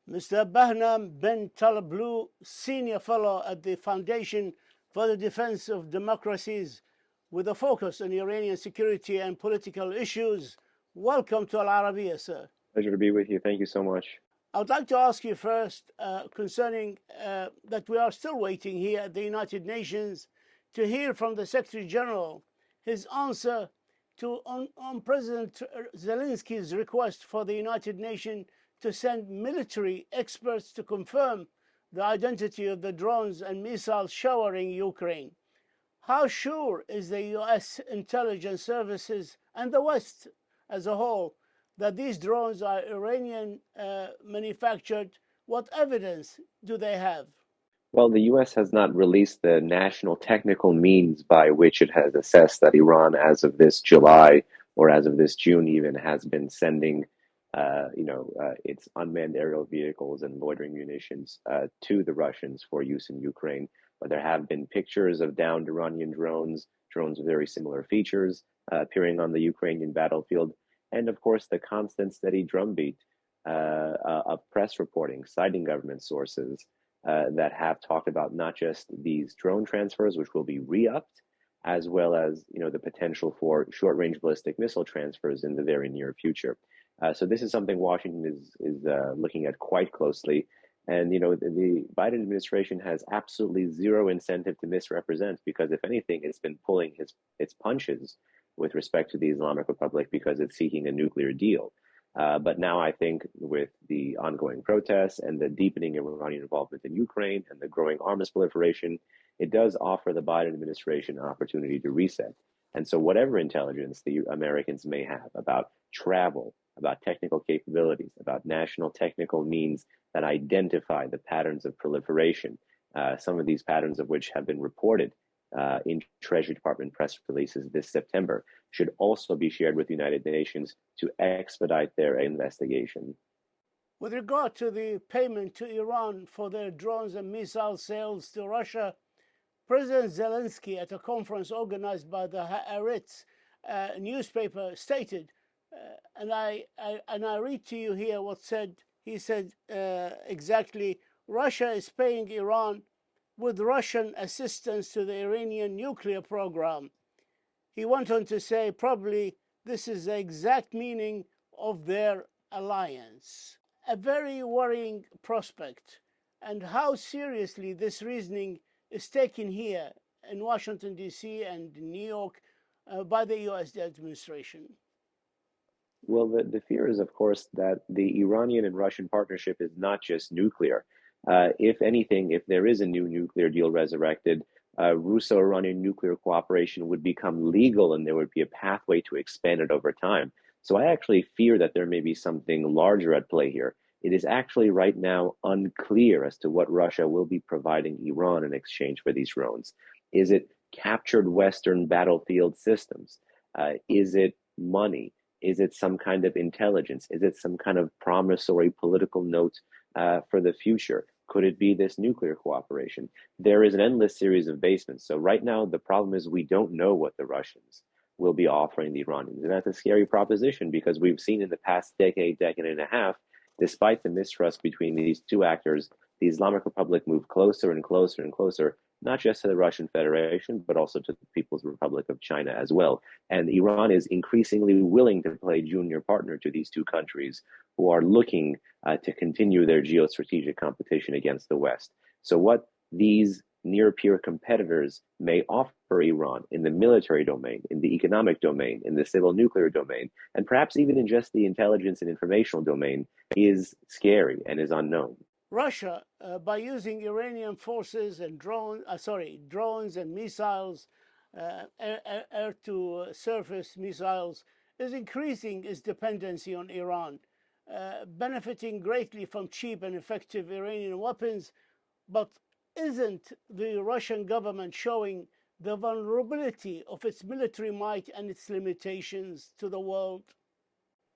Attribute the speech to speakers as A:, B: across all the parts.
A: Mr. Behnam Ben Taleblu, Senior Fellow at the Foundation for the Defense of Democracies, with a focus on Iranian security and political issues. Welcome to Al-Arabiya, sir.
B: Pleasure to be with you. Thank you so much.
A: I would like to ask you first concerning that we are still waiting here at the United Nations to hear from the Secretary General his answer on President Zelensky's request for the United Nations to send military experts to confirm the identity of the drones and missiles showering Ukraine. How sure is the US intelligence services and the West as a whole that these drones are Iranian manufactured? What evidence do they have?
B: Well, the U.S. has not released the national technical means by which it has assessed that Iran, as of this July or as of this June, even has been sending, its unmanned aerial vehicles and loitering munitions to the Russians for use in Ukraine. But there have been pictures of downed Iranian drones with very similar features appearing on the Ukrainian battlefield, and of course the constant, steady drumbeat of press reporting citing government sources that have talked about not just these drone transfers, which will be re-upped, as well as the potential for short-range ballistic missile transfers in the very near future. So this is something Washington is looking at quite closely, and the Biden administration has absolutely zero incentive to misrepresent, because if anything, it's been pulling its punches with respect to the Islamic Republic because it's seeking a nuclear deal. But now I think with the ongoing protests and the deepening Iranian involvement in Ukraine and the growing arms proliferation, it does offer the Biden administration an opportunity to reset. And so whatever intelligence the Americans may have about travel, about technical capabilities, about national technical means that identify the patterns of proliferation, some of these patterns of which have been reported in Treasury Department press releases this September, should also be shared with the United Nations to expedite their investigation.
A: With regard to the payment to Iran for their drones and missile sales to Russia, President Zelensky, at a conference organized by the Haaretz newspaper, stated, and I read to you here what he said exactly: Russia is paying Iran with Russian assistance to the Iranian nuclear program. He went on to say, probably this is the exact meaning of their alliance. A very worrying prospect, and how seriously this reasoning is taken here in Washington, D.C. and New York by the U.S. administration.
B: Well, the fear is, of course, that the Iranian and Russian partnership is not just nuclear. If anything, if there is a new nuclear deal resurrected, Russo-Iranian nuclear cooperation would become legal, and there would be a pathway to expand it over time. So I actually fear that there may be something larger at play here. It is actually right now unclear as to what Russia will be providing Iran in exchange for these drones. Is it captured Western battlefield systems? Is it money? Is it some kind of intelligence? Is it some kind of promissory political note for the future? Could it be this nuclear cooperation? There is an endless series of basements. So right now, the problem is we don't know what the Russians will be offering the Iranians. And that's a scary proposition, because we've seen in the past decade and a half, despite the mistrust between these two actors, the Islamic Republic moved closer and closer and closer, not just to the Russian Federation, but also to the People's Republic of China as well. And Iran is increasingly willing to play junior partner to these two countries who are looking to continue their geostrategic competition against the West. So what these near-peer competitors may offer Iran in the military domain, in the economic domain, in the civil nuclear domain, and perhaps even in just the intelligence and informational domain, is scary and is unknown.
A: Russia, by using Iranian forces and drones and missiles, air-to-surface missiles, is increasing its dependency on Iran, benefiting greatly from cheap and effective Iranian weapons. But isn't the Russian government showing the vulnerability of its military might and its limitations to the world?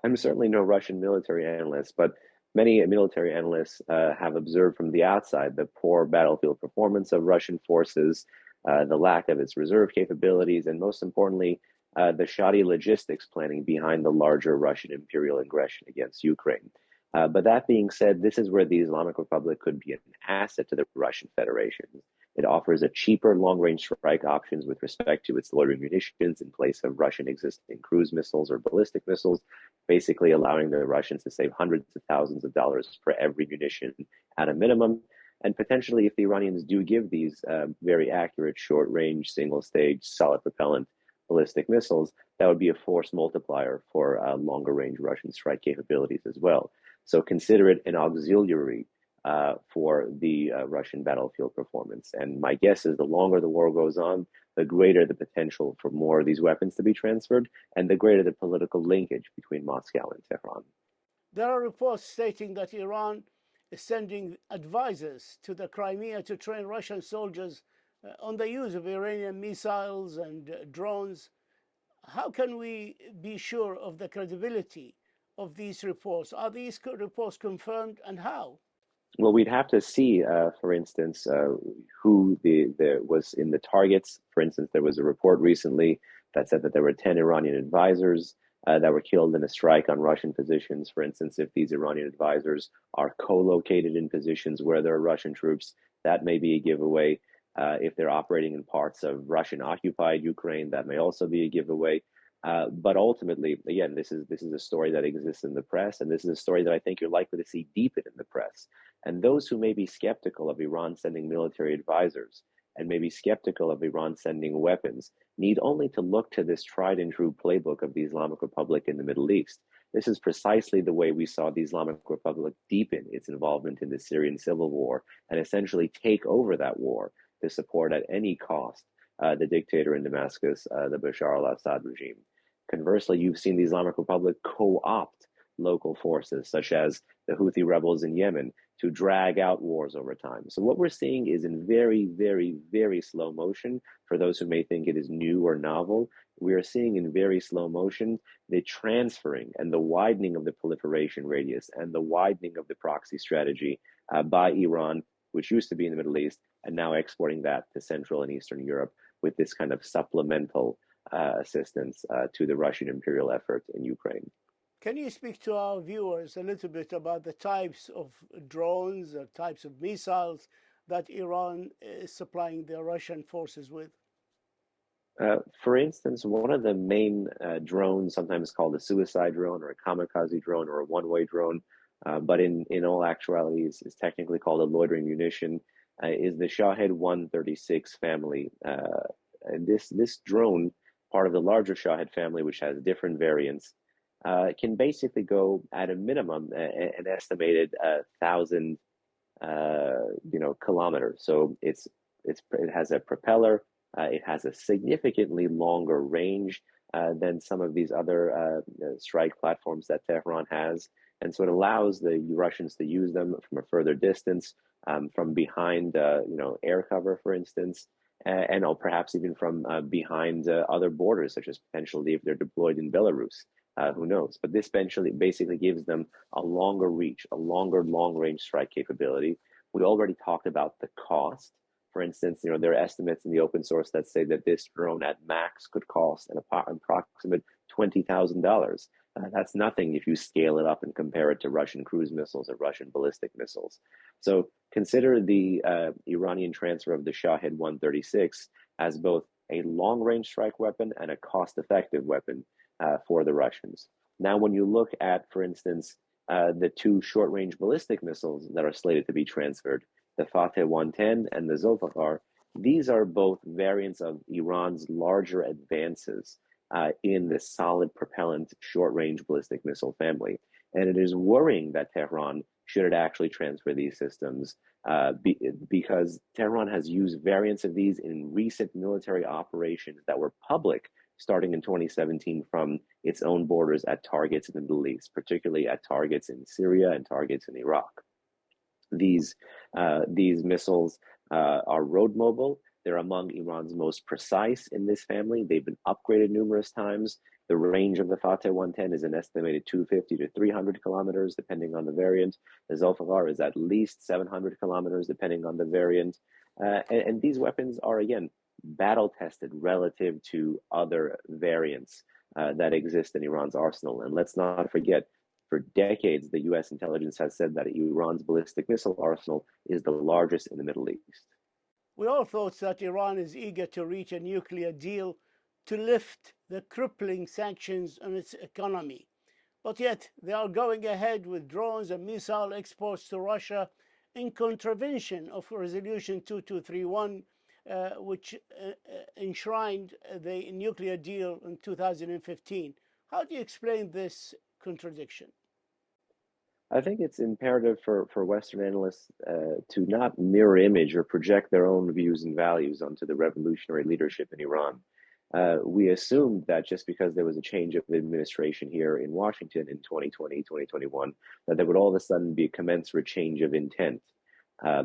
B: I'm certainly no Russian military analyst, but many military analysts have observed from the outside the poor battlefield performance of Russian forces, the lack of its reserve capabilities, and most importantly, the shoddy logistics planning behind the larger Russian imperial aggression against Ukraine. But that being said, this is where the Islamic Republic could be an asset to the Russian Federation. It offers a cheaper long-range strike options with respect to its loitering munitions in place of Russian existing cruise missiles or ballistic missiles, basically allowing the Russians to save hundreds of thousands of dollars for every munition at a minimum. And potentially, if the Iranians do give these very accurate short-range, single-stage, solid propellant ballistic missiles, that would be a force multiplier for longer-range Russian strike capabilities as well. So consider it an auxiliary for the Russian battlefield performance. And my guess is the longer the war goes on, the greater the potential for more of these weapons to be transferred, and the greater the political linkage between Moscow and Tehran.
A: There are reports stating that Iran is sending advisors to the Crimea to train Russian soldiers on the use of Iranian missiles and drones. How can we be sure of the credibility of these reports? Are these reports confirmed, and how?
B: Well, we'd have to see, for instance, who was in the targets. For instance, there was a report recently that said that there were 10 Iranian advisors that were killed in a strike on Russian positions. For instance, if these Iranian advisors are co-located in positions where there are Russian troops, that may be a giveaway. If they're operating in parts of Russian-occupied Ukraine, that may also be a giveaway. But ultimately, again, this is a story that exists in the press, and this is a story that I think you're likely to see deepen in the press. And those who may be skeptical of Iran sending military advisors and may be skeptical of Iran sending weapons need only to look to this tried and true playbook of the Islamic Republic in the Middle East. This is precisely the way we saw the Islamic Republic deepen its involvement in the Syrian civil war and essentially take over that war to support at any cost the dictator in Damascus, the Bashar al-Assad regime. Conversely, you've seen the Islamic Republic co-opt local forces, such as the Houthi rebels in Yemen, to drag out wars over time. So what we're seeing is in very, very, very slow motion. For those who may think it is new or novel, we are seeing in very slow motion the transferring and the widening of the proliferation radius and the widening of the proxy strategy by Iran, which used to be in the Middle East, and now exporting that to Central and Eastern Europe with this kind of supplemental assistance to the Russian imperial effort in Ukraine.
A: Can you speak to our viewers a little bit about the types of drones or types of missiles that Iran is supplying the Russian forces with?
B: For instance, one of the main drones, sometimes called a suicide drone or a kamikaze drone or a one-way drone, but in all actuality is technically called a loitering munition, is the Shahed 136 family. And this drone, part of the larger Shahed family, which has different variants, can basically go at a minimum an estimated 1,000 kilometers. So it has a propeller. It has a significantly longer range than some of these other strike platforms that Tehran has, and so it allows the Russians to use them from a further distance, from behind air cover, for instance, and perhaps even from behind other borders, such as potentially if they're deployed in Belarus. Who knows? But this basically gives them a longer reach, a longer long-range strike capability. We already talked about the cost. For instance, there are estimates in the open source that say that this drone at max could cost an approximate $20,000. That's nothing if you scale it up and compare it to Russian cruise missiles or Russian ballistic missiles. So consider the Iranian transfer of the Shahed 136 as both a long-range strike weapon and a cost-effective weapon for the Russians. Now, when you look at, for instance, the two short-range ballistic missiles that are slated to be transferred, the Fateh 110 and the Zulfiqar, these are both variants of Iran's larger advances in the solid propellant short-range ballistic missile family. And it is worrying that Tehran, should it actually transfer these systems, because Tehran has used variants of these in recent military operations that were public starting in 2017 from its own borders at targets in the Middle East, particularly at targets in Syria and targets in Iraq. These missiles are road mobile. They're among Iran's most precise in this family. They've been upgraded numerous times. The range of the Fateh 110 is an estimated 250 to 300 kilometers, depending on the variant. The Zulfiqar is at least 700 kilometers, depending on the variant. And these weapons are, again, battle tested relative to other variants that exist in Iran's arsenal. And let's not forget, For decades, the US intelligence has said that Iran's ballistic missile arsenal is the largest in the Middle East.
A: We all thought that Iran is eager to reach a nuclear deal to lift the crippling sanctions on its economy. But yet, they are going ahead with drones and missile exports to Russia in contravention of Resolution 2231, which enshrined the nuclear deal in 2015. How do you explain this contradiction?
B: I think it's imperative for Western analysts to not mirror image or project their own views and values onto the revolutionary leadership in Iran. We assumed that just because there was a change of administration here in Washington in 2020, 2021, that there would all of a sudden be a commensurate change of intent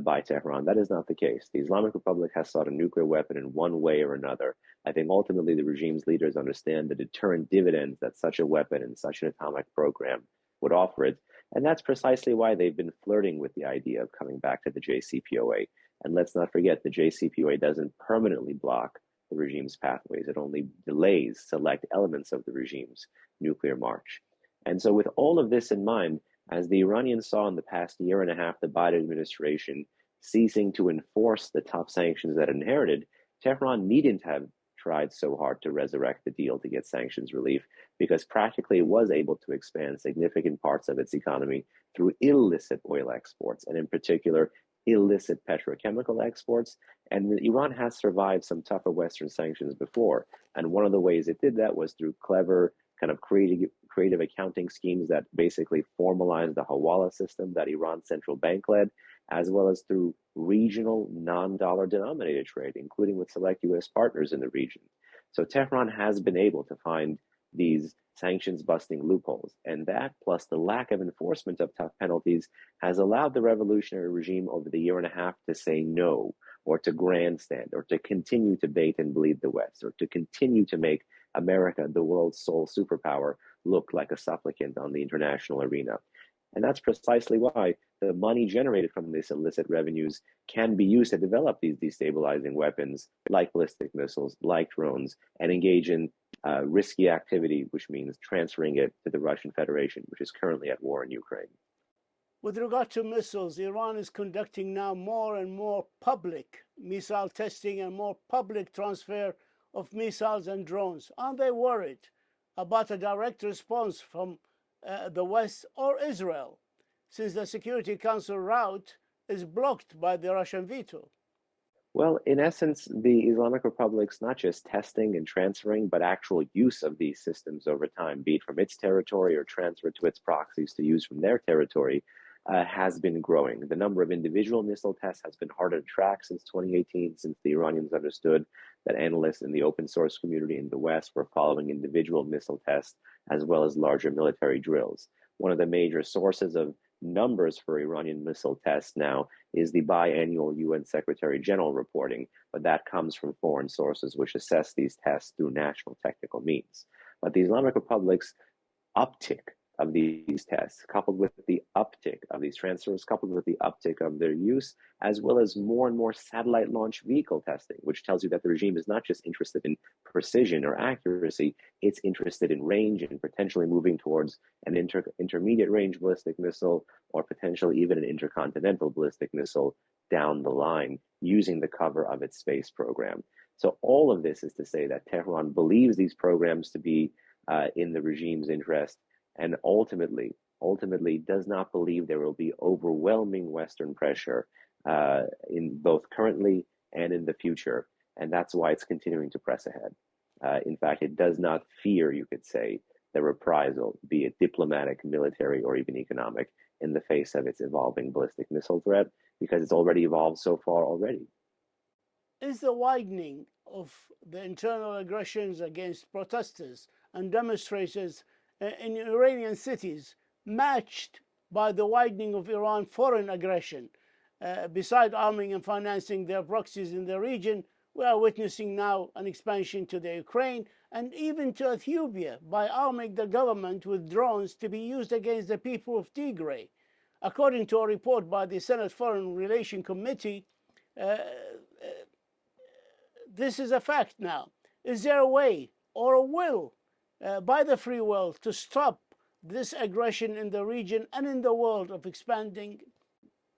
B: by Tehran. That is not the case. The Islamic Republic has sought a nuclear weapon in one way or another. I think ultimately the regime's leaders understand the deterrent dividends that such a weapon and such an atomic program would offer it. And that's precisely why they've been flirting with the idea of coming back to the JCPOA. And let's not forget, the JCPOA doesn't permanently block the regime's pathways. It only delays select elements of the regime's nuclear march. And so with all of this in mind, as the Iranians saw in the past year and a half, the Biden administration ceasing to enforce the tough sanctions that it inherited, Tehran needn't have tried so hard to resurrect the deal to get sanctions relief, because practically it was able to expand significant parts of its economy through illicit oil exports, and in particular, illicit petrochemical exports. And Iran has survived some tougher Western sanctions before. And one of the ways it did that was through clever kind of creative accounting schemes that basically formalized the Hawala system that Iran's central bank led, as well as through regional non-dollar denominated trade, including with select US partners in the region. So Tehran has been able to find these sanctions busting loopholes. And that, plus the lack of enforcement of tough penalties, has allowed the revolutionary regime over the year and a half to say no, or to grandstand, or to continue to bait and bleed the West, or to continue to make America, the world's sole superpower, look like a supplicant on the international arena. And that's precisely why the money generated from these illicit revenues can be used to develop these destabilizing weapons like ballistic missiles, like drones, and engage in risky activity, which means transferring it to the Russian Federation, which is currently at war in Ukraine.
A: With regard to missiles, Iran is conducting now more and more public missile testing and more public transfer of missiles and drones. Aren't they worried about a direct response from the West or Israel, since the Security Council route is blocked by the Russian veto?
B: Well, in essence, the Islamic Republic's not just testing and transferring, but actual use of these systems over time, be it from its territory or transfer to its proxies to use from their territory, has been growing. The number of individual missile tests has been harder to track since 2018, since the Iranians understood that analysts in the open source community in the West were following individual missile tests as well as larger military drills. One of the major sources of numbers for Iranian missile tests now is the biannual UN Secretary General reporting, but that comes from foreign sources which assess these tests through national technical means. But the Islamic Republic's uptick of these tests, coupled with the uptick of these transfers, coupled with the uptick of their use, as well as more and more satellite launch vehicle testing, which tells you that the regime is not just interested in precision or accuracy, it's interested in range and potentially moving towards an intermediate range ballistic missile or potentially even an intercontinental ballistic missile down the line using the cover of its space program. So all of this is to say that Tehran believes these programs to be in the regime's interest, and ultimately does not believe there will be overwhelming Western pressure in both currently and in the future. And that's why it's continuing to press ahead. In fact, it does not fear, you could say, the reprisal, be it diplomatic, military, or even economic, in the face of its evolving ballistic missile threat, because it's already evolved so far already.
A: Is the widening of the internal aggressions against protesters and demonstrators in Iranian cities matched by the widening of Iran's foreign aggression? Beside arming and financing their proxies in the region, we are witnessing now an expansion to the Ukraine and even to Ethiopia by arming the government with drones to be used against the people of Tigray. According to a report by the Senate Foreign Relations Committee, this is a fact now. Is there a way or a will by the free world to stop this aggression in the region and in the world of expanding?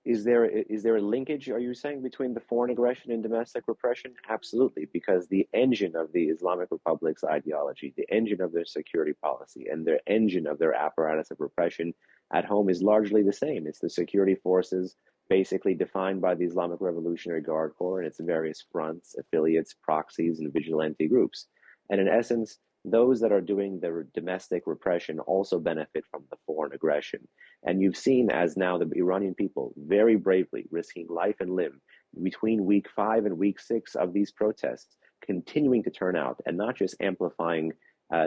B: Is there a linkage, are you saying, between the foreign aggression and domestic repression? Absolutely, because the engine of the Islamic Republic's ideology, the engine of their security policy, and their engine of their apparatus of repression at home is largely the same. It's the security forces basically defined by the Islamic Revolutionary Guard Corps and its various fronts, affiliates, proxies, and vigilante groups. And in essence, those that are doing the domestic repression also benefit from the foreign aggression. And you've seen as now the Iranian people very bravely risking life and limb between week 5 and week 6 of these protests, continuing to turn out and not just amplifying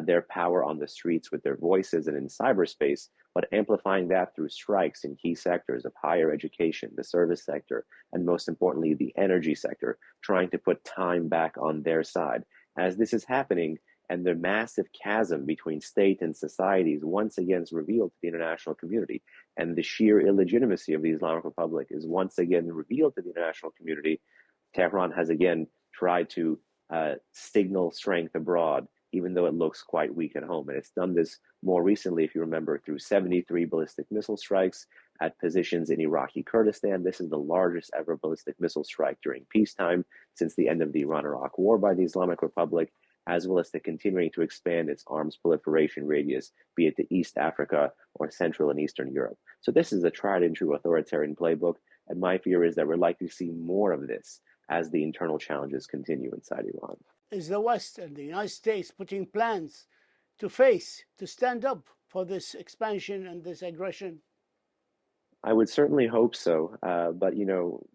B: their power on the streets with their voices and in cyberspace, but amplifying that through strikes in key sectors of higher education, the service sector, and most importantly, the energy sector, trying to put time back on their side. As this is happening, and the massive chasm between state and society is once again revealed to the international community, and the sheer illegitimacy of the Islamic Republic is once again revealed to the international community, Tehran has again tried to signal strength abroad, even though it looks quite weak at home. And it's done this more recently, if you remember, through 73 ballistic missile strikes at positions in Iraqi Kurdistan. This is the largest ever ballistic missile strike during peacetime since the end of the Iran-Iraq War by the Islamic Republic, as well as to continuing to expand its arms proliferation radius, be it to East Africa or Central and Eastern Europe. So this is a tried and true authoritarian playbook, and my fear is that we're likely to see more of this as the internal challenges continue inside Iran.
A: Is the West and the United States putting plans to stand up for this expansion and this aggression?
B: I would certainly hope so, but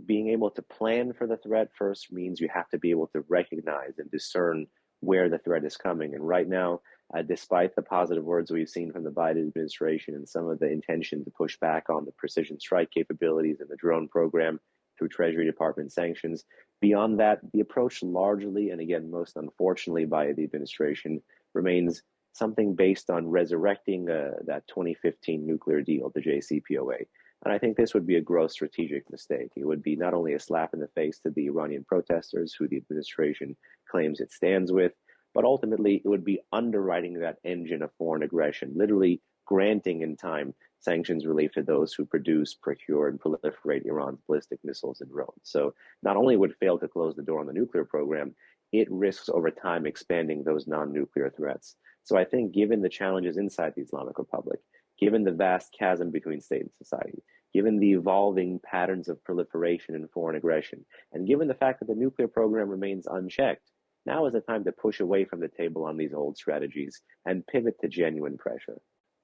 B: being able to plan for the threat first means you have to be able to recognize and discern where the threat is coming. And right now, despite the positive words we've seen from the Biden administration and some of the intention to push back on the precision strike capabilities and the drone program through Treasury Department sanctions, beyond that, the approach largely, and again, most unfortunately by the administration, remains something based on resurrecting that 2015 nuclear deal, the JCPOA. And I think this would be a gross strategic mistake. It would be not only a slap in the face to the Iranian protesters, who the administration claims it stands with, but ultimately it would be underwriting that engine of foreign aggression, literally granting in time sanctions relief to those who produce, procure, and proliferate Iran's ballistic missiles and drones. So not only would it fail to close the door on the nuclear program, it risks over time expanding those non-nuclear threats. So I think given the challenges inside the Islamic Republic, given the vast chasm between state and society, given the evolving patterns of proliferation and foreign aggression, and given the fact that the nuclear program remains unchecked, now is the time to push away from the table on these old strategies and pivot to genuine pressure.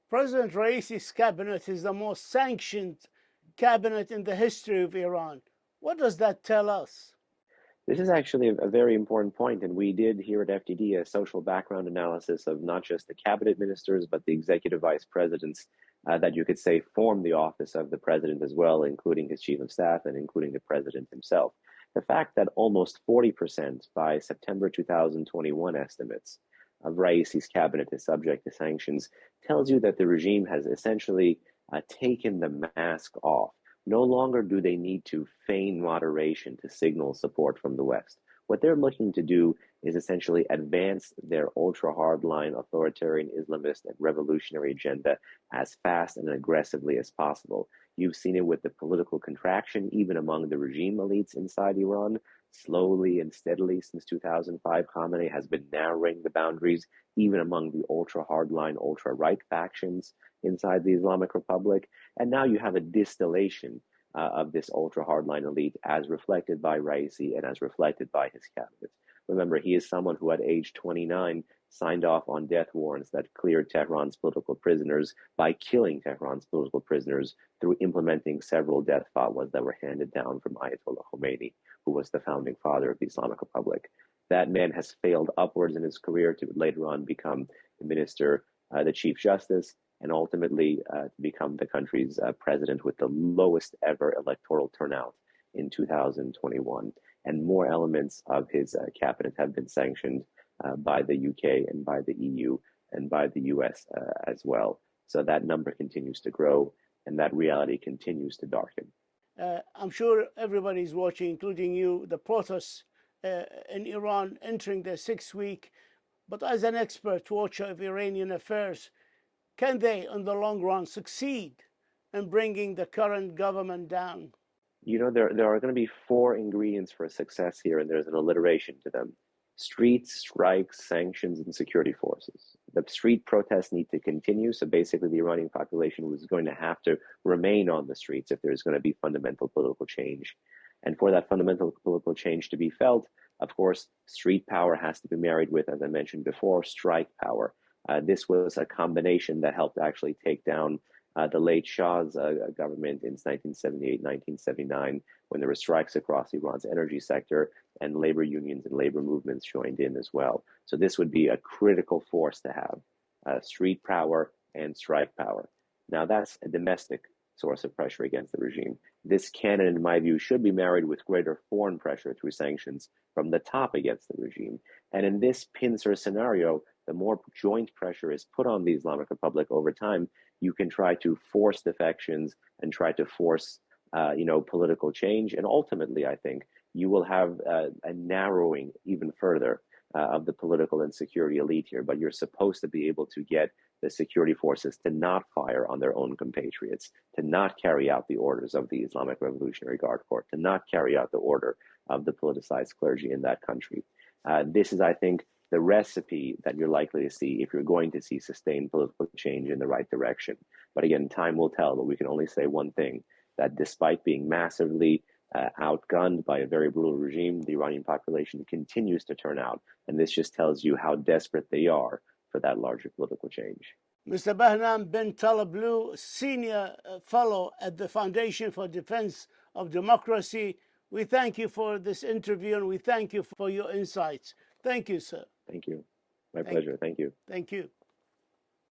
A: President Raisi's cabinet is the most sanctioned cabinet in the history of Iran. What does that tell us?
B: This is actually a very important point, and we did here at FDD a social background analysis of not just the cabinet ministers, but the executive vice presidents that you could say form the office of the president as well, including his chief of staff and including the president himself. The fact that almost 40% by September 2021 estimates of Raisi's cabinet is subject to sanctions tells you that the regime has essentially taken the mask off. No longer do they need to feign moderation to signal support from the West. What they're looking to do is essentially advance their ultra-hardline authoritarian Islamist and revolutionary agenda as fast and aggressively as possible. You've seen it with the political contraction, even among the regime elites inside Iran. Slowly and steadily since 2005, Khamenei has been narrowing the boundaries, even among the ultra-hardline, ultra-right factions inside the Islamic Republic. And now you have a distillation of this ultra-hardline elite as reflected by Raisi and as reflected by his cabinet. Remember, he is someone who at age 29 signed off on death warrants that cleared Tehran's political prisoners by killing Tehran's political prisoners through implementing several death fatwas that were handed down from Ayatollah Khomeini, who was the founding father of the Islamic Republic. That man has failed upwards in his career to later on become the minister, the chief justice, and ultimately to become the country's president with the lowest ever electoral turnout in 2021. And more elements of his cabinet have been sanctioned by the UK and by the EU and by the US as well. So that number continues to grow and that reality continues to darken.
A: I'm sure everybody's watching, including you, the protests in Iran entering their 6th week. But as an expert watcher of Iranian affairs, Can they, in the long run, succeed in bringing the current government down?
B: There are going to be four ingredients for success here, and there's an alliteration to them: streets, strikes, sanctions, and security forces. The street protests need to continue. So basically, the Iranian population was going to have to remain on the streets if there's going to be fundamental political change. And for that fundamental political change to be felt, of course, street power has to be married with, as I mentioned before, strike power. This was a combination that helped actually take down the late Shah's government in 1978, 1979, when there were strikes across Iran's energy sector, and labor unions and labor movements joined in as well. So this would be a critical force to have, street power and strike power. Now that's a domestic source of pressure against the regime. This can, in my view, should be married with greater foreign pressure through sanctions from the top against the regime. And in this pincer scenario, the more joint pressure is put on the Islamic Republic over time, you can try to force defections and try to force, political change. And ultimately, I think you will have a narrowing even further of the political and security elite here. But you're supposed to be able to get the security forces to not fire on their own compatriots, to not carry out the orders of the Islamic Revolutionary Guard Corps, to not carry out the order of the politicized clergy in that country. This is, I think, the recipe that you're likely to see if you're going to see sustained political change in the right direction. But again, time will tell, but we can only say one thing, that despite being massively outgunned by a very brutal regime, the Iranian population continues to turn out. And this just tells you how desperate they are for that larger political change.
A: Mr. Behnam Ben Taleblu, Senior Fellow at the Foundation for Defense of Democracy, we thank you for this interview and we thank you for your insights. Thank you, sir.
B: Thank you. My pleasure. Thank you.
A: Thank you.